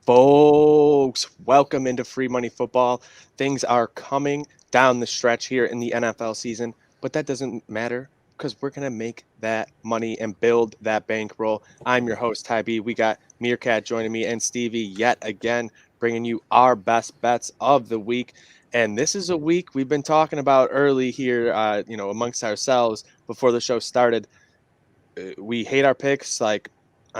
Folks, welcome into Free Money Football. Things are coming down the stretch here in the NFL season, but that doesn't matter because we're going to make that money and build that bankroll. I'm your host, Ty B. We got MereKat joining me and Stevie yet again, bringing you our best bets of the week. And this is a week we've been talking about early here, amongst ourselves before the show started. We hate our picks.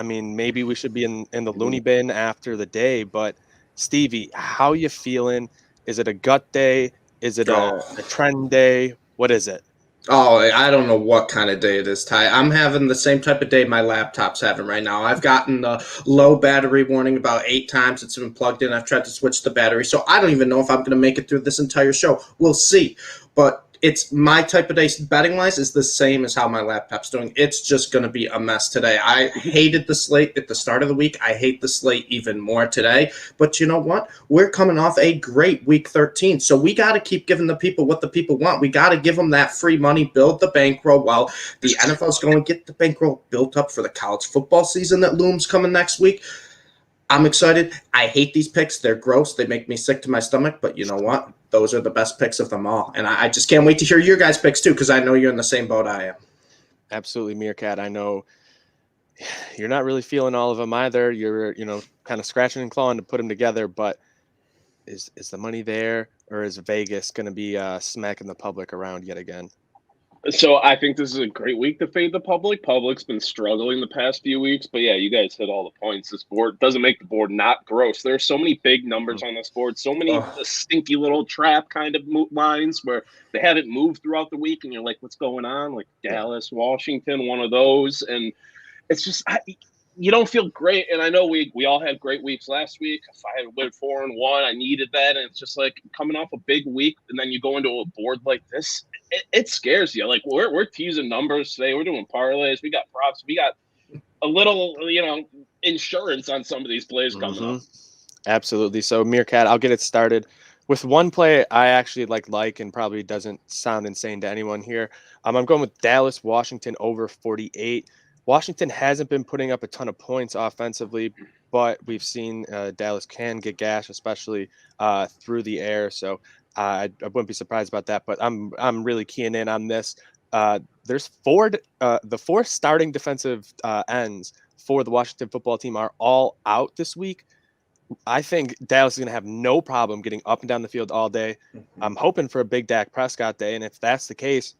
Maybe we should be in the loony bin after the day. But Stevie, how you feeling? Is it a gut day? Is it Oh, a trend day? What is it? I don't know what kind of day it is, Ty. I'm having the same type of day my laptop's having right now. I've gotten the low battery warning about 8 times. It's been plugged in. I've tried to switch the battery, so I don't even know if I'm going to make it through this entire show. We'll see. But it's my type of day betting wise is the same as how my laptop's doing. It's just going to be a mess today. I hated the slate at the start of the week. I hate the slate even more today. But you know what? We're coming off a great week 13. So we got to keep giving the people what the people want. We got to give them that free money, build the bankroll while the NFL's going to get the bankroll built up for the college football season that looms coming next week. I'm excited. I hate these picks. They're gross. They make me sick to my stomach. But you know what? Those are the best picks of them all. And I just can't wait to hear your guys' picks too, because I know you're in the same boat I am. Absolutely, MereKat. I know you're not really feeling all of them either. You're, kind of scratching and clawing to put them together. But is the money there, or is Vegas going to be smacking the public around yet again? So I think this is a great week to fade the public. Public's been struggling the past few weeks, but yeah, you guys hit all the points. This board doesn't make the board not gross. There's so many big numbers on this board, so many stinky little trap kind of lines where they haven't moved throughout the week, and you're like, what's going on? Like Dallas, Washington, one of those, and it's just you don't feel great. And I know we all had great weeks last week. If I had went 4-1, I needed that. And it's just like coming off a big week, and then you go into a board like this, it scares you. Like we're teasing numbers today. We're doing parlays. We got props. We got a little, insurance on some of these plays coming up. Absolutely. So MereKat, I'll get it started with one play I actually like and probably doesn't sound insane to anyone here. I'm going with Dallas, Washington over 48. Washington hasn't been putting up a ton of points offensively, but we've seen Dallas can get gashed, especially through the air. So I wouldn't be surprised about that. But I'm really keying in on this. There's the four starting defensive ends for the Washington football team are all out this week. I think Dallas is going to have no problem getting up and down the field all day. I'm hoping for a big Dak Prescott day, and if that's the case,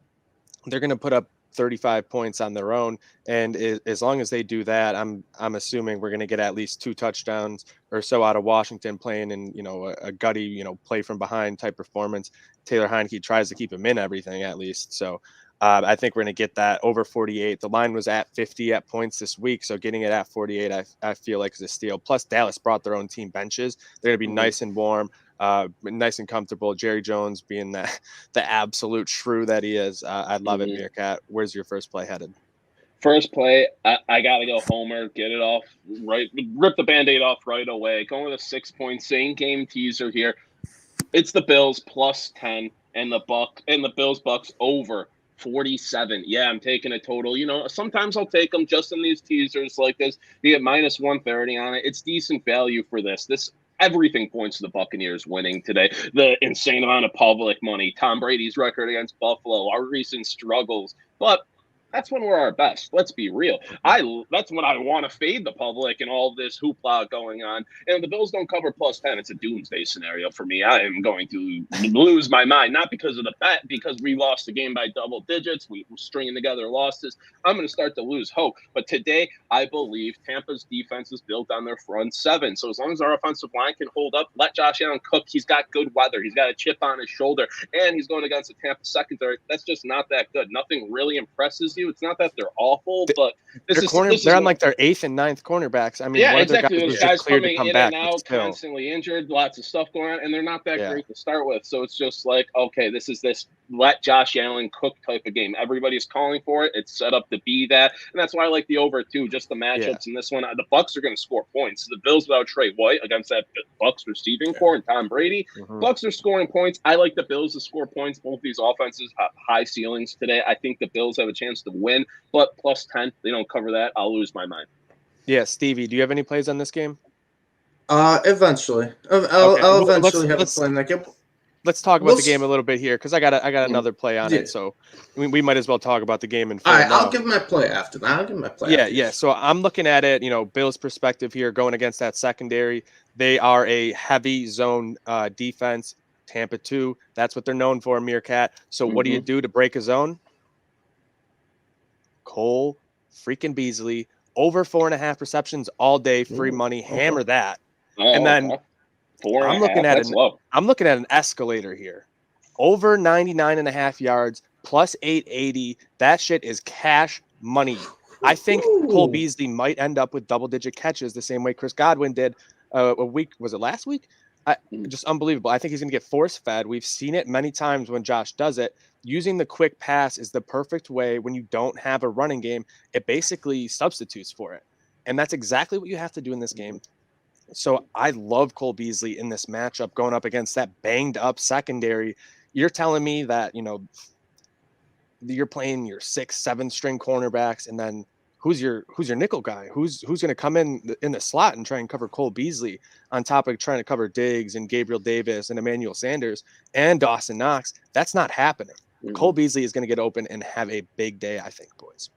they're going to put up 35 points on their own. And as long as they do that, I'm assuming we're going to get at least 2 touchdowns or so out of Washington playing in, a gutty, play from behind type performance. Taylor Heineke tries to keep him in everything at least. So I think we're going to get that over 48. The line was at 50 at points this week, so getting it at 48, I feel like is a steal. Plus, Dallas brought their own team benches. They're going to be nice and warm, nice and comfortable. Jerry Jones being the absolute shrew that he is. I love it, MereKat. Where's your first play headed? First play, I got to go Homer, get it off right, rip the Band-Aid off right away. Going with a 6-point same game teaser here. It's the Bills plus 10 and the Bills Bucks over 47. Yeah, I'm taking a total. Sometimes I'll take them just in these teasers like this. You get minus 130 on it. It's decent value for this. Everything points to the Buccaneers winning today. The insane amount of public money, Tom Brady's record against Buffalo, our recent struggles. But that's when we're our best. Let's be real. That's when I want to fade the public and all this hoopla going on. And if the Bills don't cover plus 10, it's a doomsday scenario for me. I am going to lose my mind, not because of the bet, because we lost the game by double digits. We were stringing together losses. I'm going to start to lose hope. But today, I believe Tampa's defense is built on their front seven. So as long as our offensive line can hold up, let Josh Allen cook. He's got good weather. He's got a chip on his shoulder, and he's going against the Tampa secondary. That's just not that good. Nothing really impresses you. It's not that they're awful, but they're on like their 8th and 9th cornerbacks. I mean, yeah, one exactly. of their Those guys coming in back, and out, constantly injured, lots of stuff going on, and they're not that great to start with. So it's just like, okay, this is this let Josh Allen cook type of game. Everybody's calling for it. It's set up to be that, and that's why I like the over too. Just the matchups in this one. The Bucks are going to score points. The Bills without Trey White against that Bucks receiving core and Tom Brady. Bucks are scoring points. I like the Bills to score points. Both these offenses have high ceilings today. I think the Bills have a chance to win, but plus 10, they don't cover that, I'll lose my mind. Yeah, Stevie, do you have any plays on this game? Eventually. Okay, I'll well, eventually have a play in that game. let's talk about We'll the game a little bit here because I got another play on yeah. it. So we might as well talk about the game in All full right, now. I'll give my play after that. I'll give my play Yeah, after. yeah. So I'm looking at it, Bill's perspective here going against that secondary. They are a heavy zone defense. Tampa 2. That's what they're known for, MereKat. So what do you do to break a zone? Cole freaking Beasley, over 4.5 receptions all day, free money. Hammer that. And then Okay. 4.5. I'm looking at That's low. I'm looking at an escalator here. Over 99.5 yards, plus 880. That shit is cash money. I think Cole Beasley might end up with double-digit catches the same way Chris Godwin did a week. Was it last week? Just unbelievable. I think he's going to get force-fed. We've seen it many times when Josh does it. Using the quick pass is the perfect way when you don't have a running game. It basically substitutes for it. And that's exactly what you have to do in this game. So I love Cole Beasley in this matchup going up against that banged up secondary. You're telling me that, you're playing your 6, 7 string cornerbacks, and then who's your nickel guy? Who's going to come in the slot and try and cover Cole Beasley on top of trying to cover Diggs and Gabriel Davis and Emmanuel Sanders and Dawson Knox? That's not happening. Cole Beasley is going to get open and have a big day, I think, boys.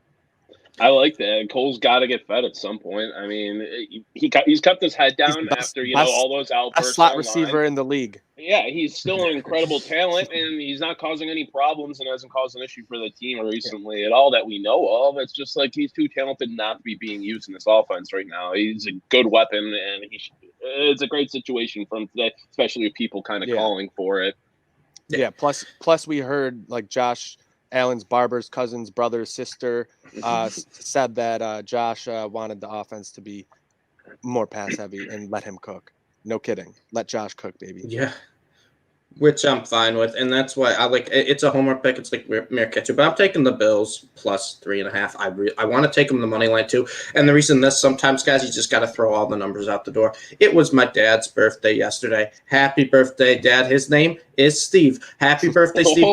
I like that. Cole's got to get fed at some point. I mean, he's kept his head down after all those outbursts. A slot receiver in the league. Yeah, he's still an incredible talent, and he's not causing any problems and hasn't caused an issue for the team recently at all that we know of. It's just like he's too talented not to be being used in this offense right now. He's a good weapon, and it's a great situation for him today, especially with people kind of calling for it. Yeah. Plus, we heard like Josh Allen's barber's cousin's brother, sister said that Josh wanted the offense to be more pass heavy and let him cook. No kidding. Let Josh cook, baby. Yeah. Which I'm fine with, and that's why I like it's a homer pick. It's like MereKat, but I'm taking the Bills plus 3.5. I want to take them the money line too, and the reason this sometimes, guys, you just got to throw all the numbers out the door. It was my dad's birthday yesterday. Happy birthday, Dad! His name is Steve. Happy birthday, Steve!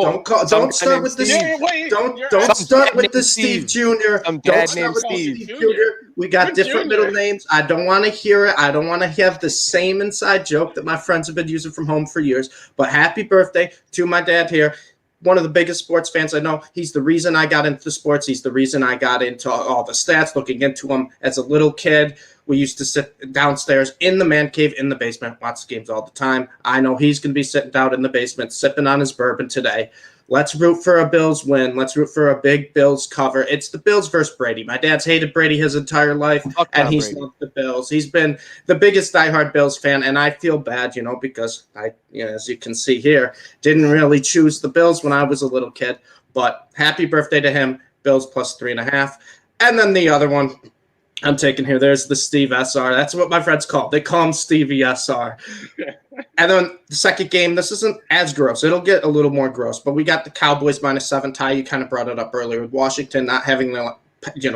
Don't start with the Steve. Don't start with the Steve Jr. Don't start with Steve Jr. We got different middle names. I don't want to hear it. I don't want to have the same inside joke that my friends have been using from home for years. But happy birthday to my dad here. One of the biggest sports fans I know. He's the reason I got into sports. He's the reason I got into all the stats, looking into them as a little kid. We used to sit downstairs in the man cave in the basement, watch the games all the time. I know he's going to be sitting down in the basement, sipping on his bourbon today. Let's root for a Bills win. Let's root for a big Bills cover. It's the Bills versus Brady. My dad's hated Brady his entire life, and he's loved the Bills. He's been the biggest diehard Bills fan, and I feel bad, because I, as you can see here, didn't really choose the Bills when I was a little kid. But happy birthday to him. Bills plus 3.5. And then the other one I'm taking here, there's the Steve SR. That's what my friends call it. They call him Stevie SR. And then the second game, this isn't as gross. It'll get a little more gross, but we got the Cowboys -7 tie. You kind of brought it up earlier with Washington not having the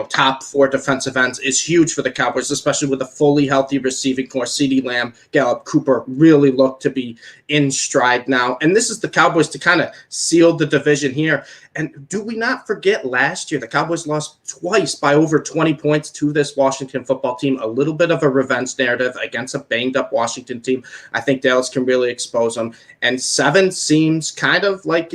top 4 defensive ends is huge for the Cowboys, especially with a fully healthy receiving core. CeeDee Lamb, Gallup, Cooper really look to be in stride now. And this is the Cowboys to kind of seal the division here. And do we not forget last year, the Cowboys lost twice by over 20 points to this Washington football team. A little bit of a revenge narrative against a banged-up Washington team. I think Dallas can really expose them. And 7 seems kind of like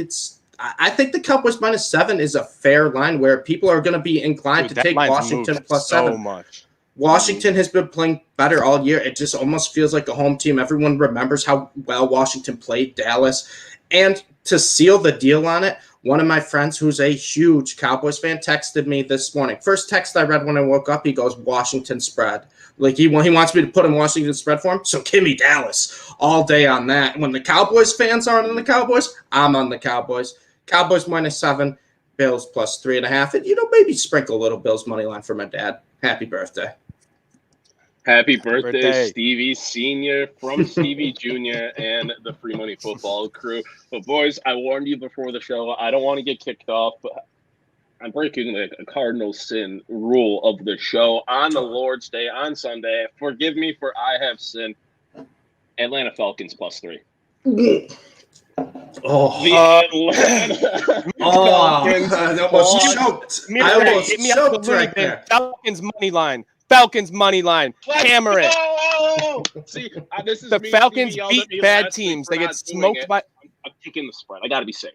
I think the Cowboys -7 is a fair line where people are going to be inclined to take Washington plus 7. So much. Washington has been playing better all year. It just almost feels like a home team. Everyone remembers how well Washington played Dallas. And to seal the deal on it, one of my friends who's a huge Cowboys fan texted me this morning. First text I read when I woke up, he goes, Washington spread. Like he wants me to put in Washington spread for him. So give me Dallas all day on that. When the Cowboys fans aren't on the Cowboys, I'm on the Cowboys. Cowboys -7, Bills plus 3.5. And, maybe sprinkle a little Bills money line for my dad. Happy birthday. Happy birthday, Stevie Sr. from Stevie Jr. and the Free Money Football crew. But, boys, I warned you before the show. I don't want to get kicked off, but I'm breaking a cardinal sin rule of the show on the Lord's Day on Sunday. Forgive me for I have sinned. Atlanta Falcons plus 3. I almost choked right there. Falcons money line Falcons money line. Hammer it. See, this is The me. Falcons Stevie yelled at beat me bad last week teams. for They get not doing smoked it. by. I'm kicking the spread. I got to be safe.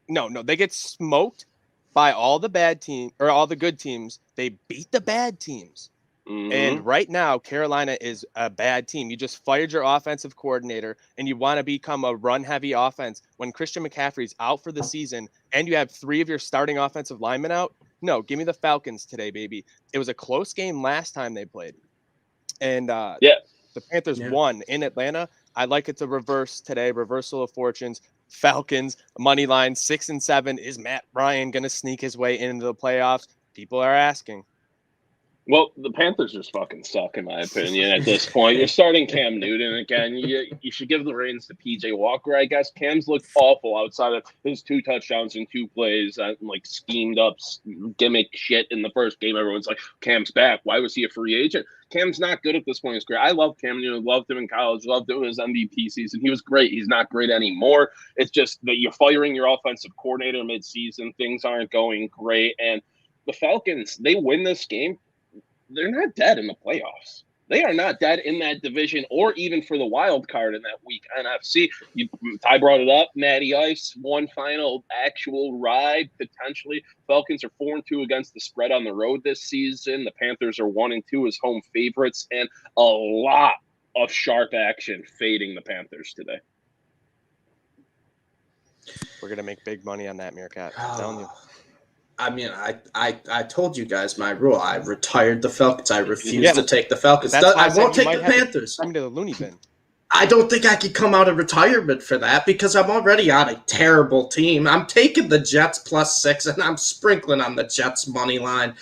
No, they get smoked by all the bad team or all the good teams. They beat the bad teams. And right now, Carolina is a bad team. You just fired your offensive coordinator, and you want to become a run-heavy offense when Christian McCaffrey's out for the season, and you have 3 of your starting offensive linemen out. No, give me the Falcons today, baby. It was a close game last time they played, and the Panthers won in Atlanta. I like it to reverse today. Reversal of fortunes. Falcons money line 6 and 7. Is Matt Ryan going to sneak his way into the playoffs? People are asking. Well, the Panthers just fucking suck, in my opinion, at this point. You're starting Cam Newton again. You should give the reins to P.J. Walker, I guess. Cam's looked awful outside of his 2 touchdowns in 2 plays, like schemed up gimmick shit in the first game. Everyone's like, Cam's back. Why was he a free agent? Cam's not good at this point in his career. I love Cam Newton, loved him in college, loved him in his MVP season. He was great. He's not great anymore. It's just that you're firing your offensive coordinator mid-season. Things aren't going great. And the Falcons, they win this game. They're not dead in the playoffs. They are not dead in that division or even for the wild card in that week NFC. Ty brought it up. Natty Ice, one final actual ride, potentially. Falcons are 4-2 against the spread on the road this season. The Panthers are 1-2 as home favorites, and a lot of sharp action fading the Panthers today. We're going to make big money on that, MereKat. I'm telling you. I mean, I told you guys my rule. I retired the Falcons. I refuse to take the Falcons. I won't take the Panthers. I'm to the loony bin. I don't think I could come out of retirement for that because I'm already on a terrible team. I'm taking the Jets +6, and I'm sprinkling on the Jets money line.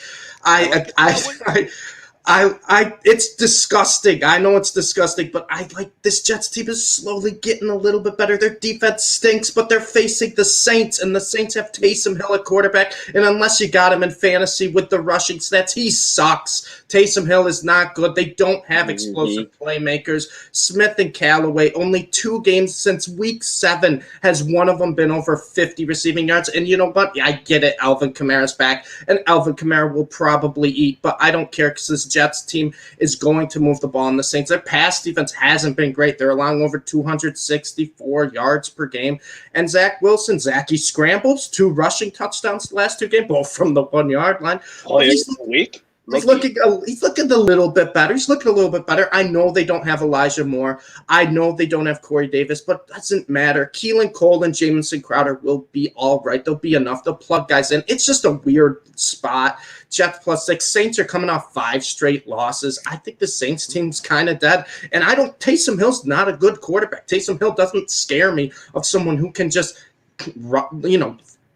It's disgusting. I know it's disgusting, but I like this Jets team is slowly getting a little bit better. Their defense stinks, but they're facing the Saints, and the Saints have Taysom Hill at quarterback. And unless you got him in fantasy with the rushing stats, he sucks. Taysom Hill is not good. They don't have explosive playmakers. Smith and Callaway, only 2 games since week 7 has one of them been over 50 receiving yards. And you know what? I get it. Alvin Kamara's back, and Alvin Kamara will probably eat, but I don't care because this Jets team is going to move the ball in the Saints. Their pass defense hasn't been great. They're allowing over 264 yards per game. And Zach Wilson, he scrambles 2 rushing touchdowns the last 2 games, both from the 1-yard line. He's looking a little bit better. He's looking a little bit better. I know they don't have Elijah Moore. I know they don't have Corey Davis, but it doesn't matter. Keelan Cole and Jamison Crowder will be all right. They'll be enough. They'll plug guys in. It's just a weird spot. Jets +6. Saints are coming off 5 straight losses. I think the Saints team's kind of dead. And Taysom Hill's not a good quarterback. Taysom Hill doesn't scare me of someone who can just,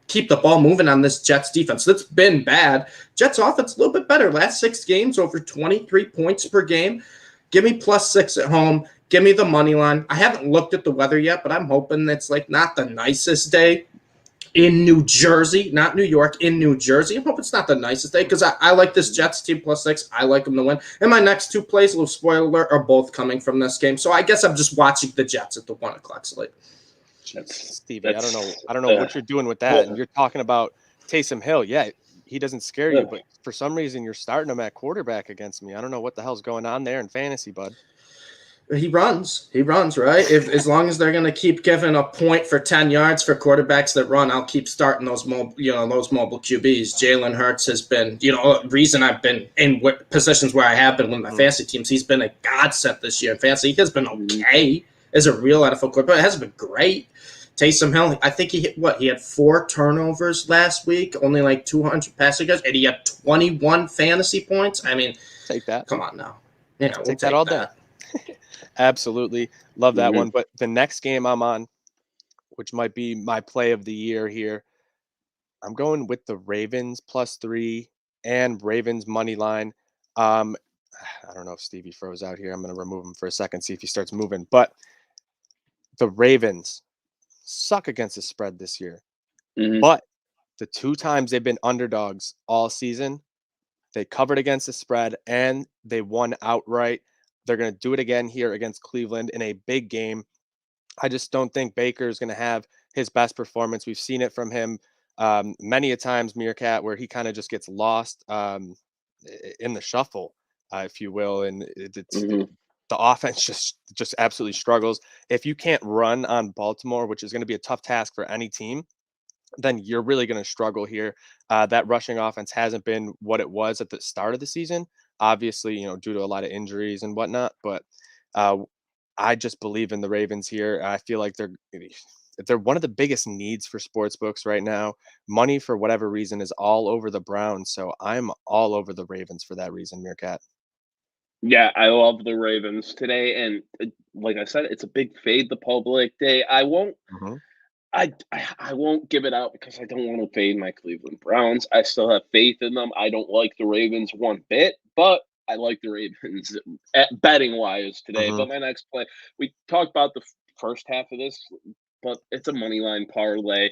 keep the ball moving on this Jets defense. That's been bad. Jets offense a little bit better. Last 6 games, over 23 points per game. Give me +6 at home. Give me the money line. I haven't looked at the weather yet, but I'm hoping it's not the nicest day in New Jersey, not New York, in New Jersey. I hope it's not the nicest day because I like this Jets team +6. I like them to win. And my next 2 plays, a little spoiler alert, are both coming from this game. So I guess I'm just watching the Jets at the 1 o'clock slate. Stevie, I don't know what you're doing with that. And you're talking about Taysom Hill. Yeah, he doesn't scare you, but for some reason you're starting him at quarterback against me. I don't know what the hell's going on there in fantasy, bud. He runs, right? As long as they're going to keep giving a point for 10 yards for quarterbacks that run, I'll keep starting those mobile QBs. Jalen Hurts has been, reason I've been in positions where I have been with my fantasy teams. He's been a godsend this year in fantasy. He has been okay as a real NFL quarterback. It hasn't been great. Taysom Hill, I think he had 4 turnovers last week, only like 200 passing yards, and he had 21 fantasy points. I mean, take that. Come on now. We'll take that all day. Absolutely. Love that one. But the next game I'm on, which might be my play of the year here, I'm going with the Ravens +3 and Ravens money line. I don't know if Stevie froze out here. I'm going to remove him for a second, see if he starts moving. But the Ravens suck against the spread this year. But the 2 times they've been underdogs all season, they covered against the spread and they won outright. They're going to do it again here against Cleveland in a big game. I just don't think Baker is going to have his best performance. We've seen it from him many a times, MereKat, where he kind of just gets lost in the shuffle. if you will, and it's Mhm. the offense just absolutely struggles. If you can't run on Baltimore, which is going to be a tough task for any team, then you're really going to struggle here. That rushing offense hasn't been what it was at the start of the season, obviously, due to a lot of injuries and whatnot. But uh, I just believe in the Ravens here. I feel like they're one of the biggest needs for sports books right now. Money, for whatever reason, is all over the Browns, so I'm all over the Ravens for that reason, MereKat. Yeah, I love the Ravens today, and like I said, it's a big fade the public day. Mhm. I won't give it out because I don't want to fade my Cleveland Browns. I still have faith in them. I don't like the Ravens one bit, but I like the Ravens at betting wise today. Mhm. But my next play, we talked about the first half of this, but it's a money line parlay.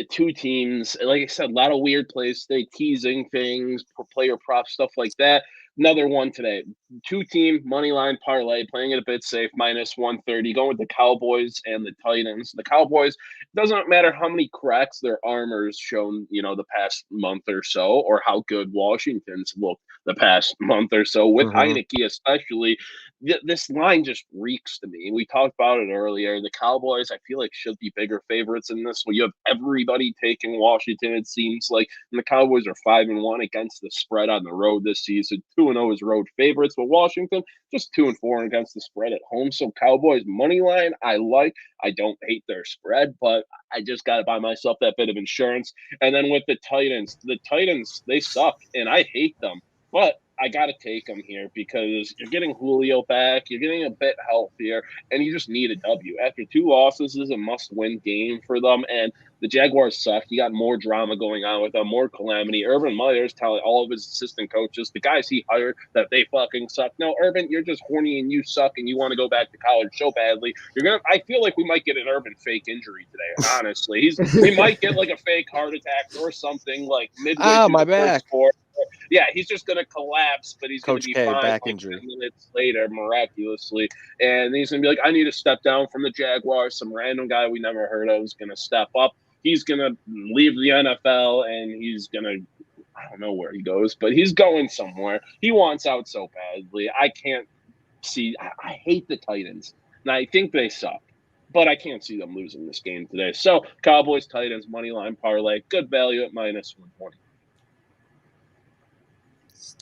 Two teams, like I said, a lot of weird plays today, teasing things, player prop stuff like that. Another one today. Two-team money line parlay, playing it a bit safe, minus 130, going with the Cowboys and the Titans. The Cowboys, doesn't matter how many cracks their armor's shown, the past month or so, or how good Washington's looked the past month or so, with Mhm. Heineke especially. This line just reeks to me. We talked about it earlier. The Cowboys, I feel like, should be bigger favorites in this. Well, you have everybody taking Washington, it seems like, and the Cowboys are 5-1 against the spread on the road this season. 2-0 as road favorites, but Washington just 2-4 against the spread at home. So Cowboys money line, I like. I don't hate their spread, but I just got to buy myself that bit of insurance. And then with the Titans, they suck, and I hate them. But I got to take them here because you're getting Julio back. You're getting a bit healthier, and you just need a W. After two losses, this is a must-win game for them, and the Jaguars suck. You got more drama going on with them, more calamity. Urban Meyer's telling all of his assistant coaches, the guys he hired, that they fucking suck. No, Urban, you're just horny and you suck and you want to go back to college so badly. I feel like we might get an Urban fake injury today, honestly. We might get like a fake heart attack or something like midway Ah, through my the first back. quarter. Yeah, he's just going to collapse, but he's going to Coach be K, fine back like injury. 10 minutes later, miraculously. And he's going to be like, I need to step down from the Jaguars. Some random guy we never heard of is going to step up. He's going to leave the NFL, and he's going to, I don't know where he goes, but he's going somewhere. He wants out so badly. I can't see, I hate the Titans, and I think they suck. But I can't see them losing this game today. So Cowboys, Titans, money line parlay, good value at minus 120.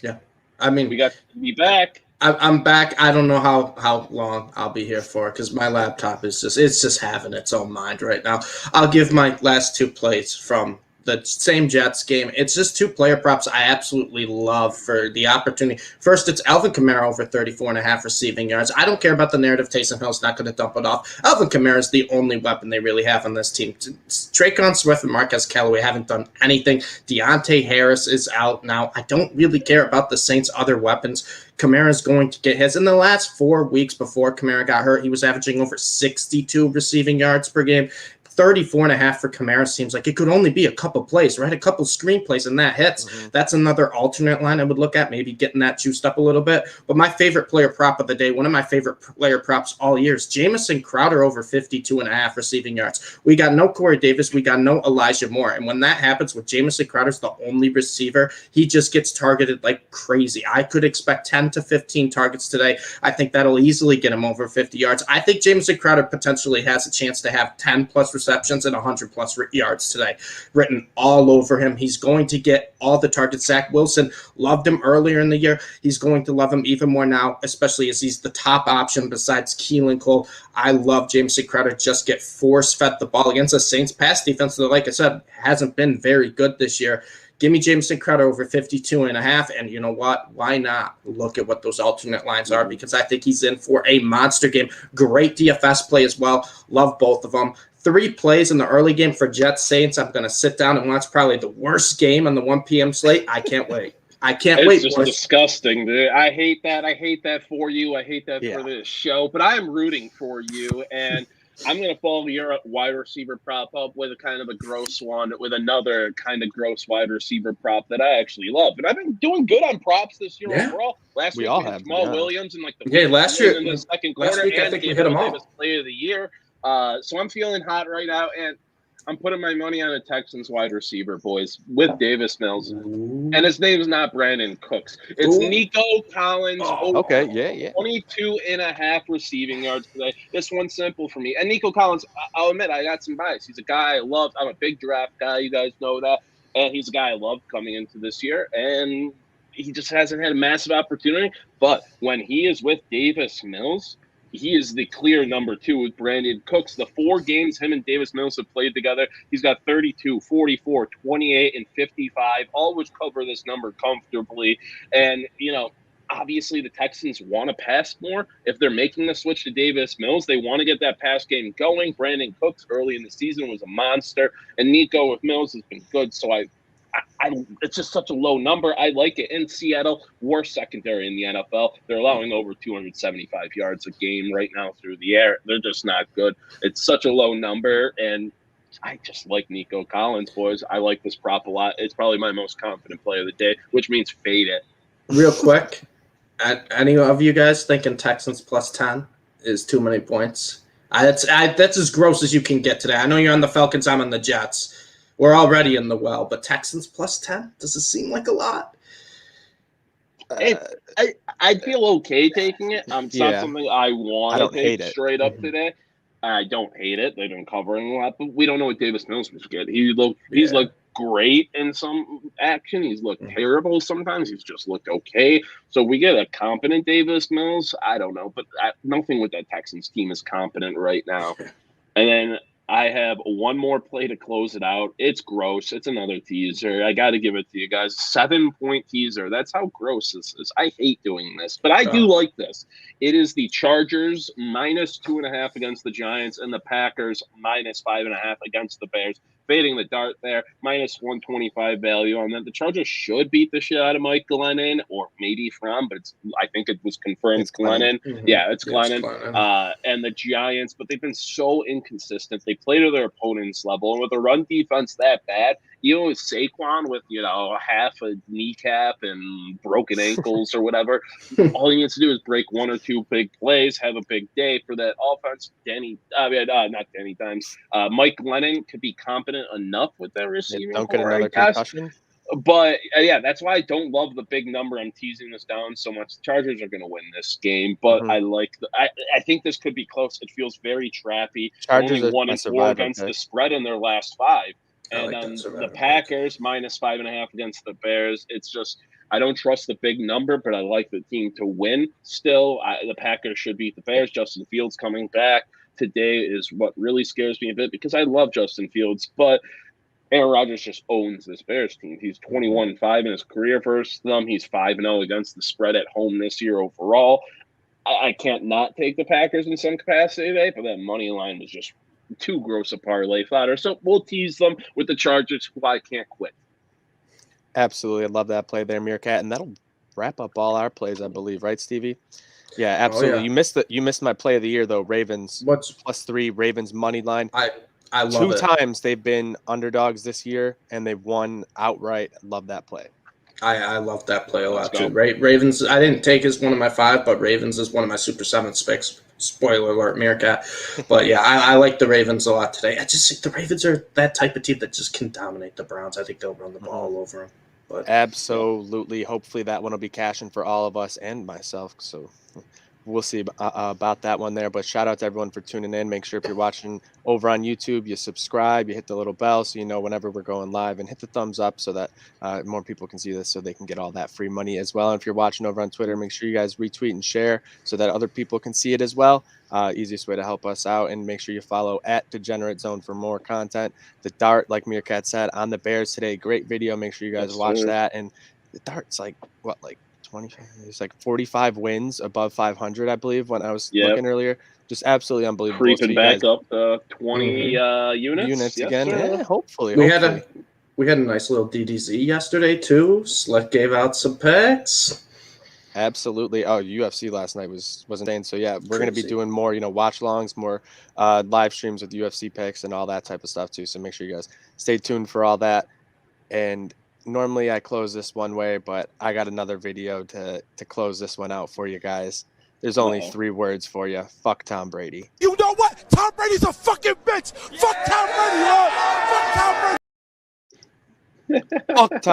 Yeah, I mean, We got to be back. I'm back. I don't know how long I'll be here for because my laptop is just having its own mind right now. I'll give my last two plays from the same Jets game. It's just two player props I absolutely love for the opportunity. First, it's Alvin Kamara over 34.5 receiving yards. I don't care about the narrative. Taysom Hill's not going to dump it off. Alvin Kamara is the only weapon they really have on this team. Traquan Swift and Marquez Callaway haven't done anything. Deontay Harris is out now. I don't really care about the Saints' other weapons. Kamara's going to get his. In the last 4 weeks before Kamara got hurt, he was averaging over 62 receiving yards per game. 34.5 for Kamara seems like it could only be a couple plays, right? A couple screenplays, and that hits. Mhm. That's another alternate line I would look at, maybe getting that juiced up a little bit. But my favorite player prop of the day, one of my favorite player props all year, is Jamison Crowder over 52.5 receiving yards. We got no Corey Davis. We got no Elijah Moore. And when that happens with Jamison Crowder's the only receiver, he just gets targeted like crazy. I could expect 10 to 15 targets today. I think that'll easily get him over 50 yards. I think Jamison Crowder potentially has a chance to have 10-plus receptions and 100-plus yards today written all over him. He's going to get all the targets. Zach Wilson loved him earlier in the year. He's going to love him even more now, especially as he's the top option besides Keelan Cole. I love Jamison Crowder. Just get force-fed the ball against the Saints pass defense that, like I said, hasn't been very good this year. Give me Jamison Crowder over 52.5, and you know what? Why not look at what those alternate lines are? Because I think he's in for a monster game. Great DFS play as well. Love both of them. 3 plays in the early game for Jets Saints. I'm going to sit down and watch probably the worst game on the 1 p.m. slate. I can't wait. I can't wait. It's just disgusting, dude. I hate that. I hate that for you. I hate that for this show. But I am rooting for you, and I'm going to follow your wide receiver prop up with a kind of a gross one, with another kind of gross wide receiver prop that I actually love. And I've been doing good on props this year overall. Last week we had Jamal Williams in like the last year in the second quarter, last week, and I think we hit them all. Play of the year. So I'm feeling hot right now, and I'm putting my money on a Texans wide receiver, boys, with Davis Mills. Ooh. And his name's not Brandon Cooks. It's Ooh. Nico Collins. Oh. Okay, yeah. 22.5 receiving yards today. This one's simple for me. And Nico Collins, I'll admit, I got some bias. He's a guy I love. I'm a big draft guy. You guys know that. And he's a guy I loved coming into this year. And he just hasn't had a massive opportunity. But when he is with Davis Mills, he is the clear number 2 with Brandon Cooks. The 4 games him and Davis Mills have played together, he's got 32, 44, 28, and 55, all which cover this number comfortably. And, obviously the Texans want to pass more. If they're making the switch to Davis Mills, they want to get that pass game going. Brandon Cooks early in the season was a monster, and Nico with Mills has been good. So it's just such a low number. I like it. In Seattle, worst secondary in the NFL. They're allowing over 275 yards a game right now through the air. They're just not good. It's such a low number, and I just like Nico Collins, boys. I like this prop a lot. It's probably my most confident play of the day, which means fade it. Real quick, any of you guys thinking Texans plus 10 is too many points? That's as gross as you can get today. I know you're on the Falcons. I'm on the Jets. We're already in the well, but Texans plus 10? Does it seem like a lot? I'd feel okay taking it. It's not something I want to take straight up today. I don't hate it. They've been covering a lot, but we don't know what Davis Mills was good. He's looked great in some action. He's looked terrible sometimes. He's just looked okay. So we get a competent Davis Mills. I don't know, but nothing with that Texans team is competent right now. And then I have one more play to close it out. It's gross. It's another teaser. I got to give it to you guys. 7-point teaser. That's how gross this is. I hate doing this, but I do like this. It is the Chargers minus 2.5 against the Giants and the Packers minus 5.5 against the Bears. Fading the dart there, minus 125 value on that. The Chargers should beat the shit out of Mike Glennon, or maybe from, but I think it was confirmed it's Glennon. Mm-hmm. Yeah, it's Glennon. And the Giants, but they've been so inconsistent. They play to their opponent's level, and with a run defense that bad, even with Saquon with half a kneecap and broken ankles or whatever, all he needs to do is break 1 or 2 big plays, have a big day for that offense. Mike Glennon could be competent enough with that receiving. Don't get another concussion. But that's why I don't love the big number. I'm teasing this down so much. The Chargers are going to win this game, but I think this could be close. It feels very trappy. Chargers only 1-4 against the spread in their last 5. And the Packers minus 5.5 against the Bears. It's just, I don't trust the big number, but I like the team to win still. The Packers should beat the Bears. Justin Fields coming back today is what really scares me a bit, because I love Justin Fields, but Aaron Rodgers just owns this Bears team. He's 21-5 in his career versus them. He's 5-0 against the spread at home this year overall. I can't not take the Packers in some capacity today, but that money line was just too gross a parlay fodder. So we'll tease them with the Chargers, who I can't quit. Absolutely. I love that play there, MereKat. And that'll wrap up all our plays, I believe. Right, Stevie? Yeah, absolutely. Oh, yeah. You missed my play of the year, though. Ravens +3, Ravens money line. I love it. 2 times they've been underdogs this year, and they've won outright. Love that play. I love that play a lot, too. Ravens, I didn't take as one of my 5, but Ravens is one of my Super 7 picks. Spoiler alert, MereKat. But, yeah, I like the Ravens a lot today. I just think the Ravens are that type of team that just can dominate the Browns. I think they'll run the ball all over them. But absolutely. Hopefully that one will be cashing for all of us and myself. So we'll see about that one there. But shout out to everyone for tuning in. Make sure if you're watching over on YouTube, you subscribe, you hit the little bell so you know whenever we're going live, and hit the thumbs up so that more people can see this, so they can get all that free money as well. And if you're watching over on Twitter, make sure you guys retweet and share so that other people can see it as well. Easiest way to help us out. And make sure you follow @Degenerate Zone for more content. The dart, like MereKat said, on the Bears today, great video. Make sure you guys watch that. And the dart's like 20, it's like 45 wins above 500, I believe, when I was looking earlier. Just absolutely unbelievable. Creeping back up to 20 units again. Sir. Yeah, hopefully. We had a nice little DDZ yesterday too. Slick gave out some picks. Absolutely. Oh, UFC last night was insane. So yeah, we're going to be doing more, watch longs, more live streams with UFC picks and all that type of stuff too. So make sure you guys stay tuned for all that. And normally I close this one way, but I got another video to close this one out for you guys. There's only Uh-oh. 3 words for you. Fuck Tom Brady. You know what? Tom Brady's a fucking bitch. Fuck Tom Brady, yo. Fuck Tom Brady. Fuck Tom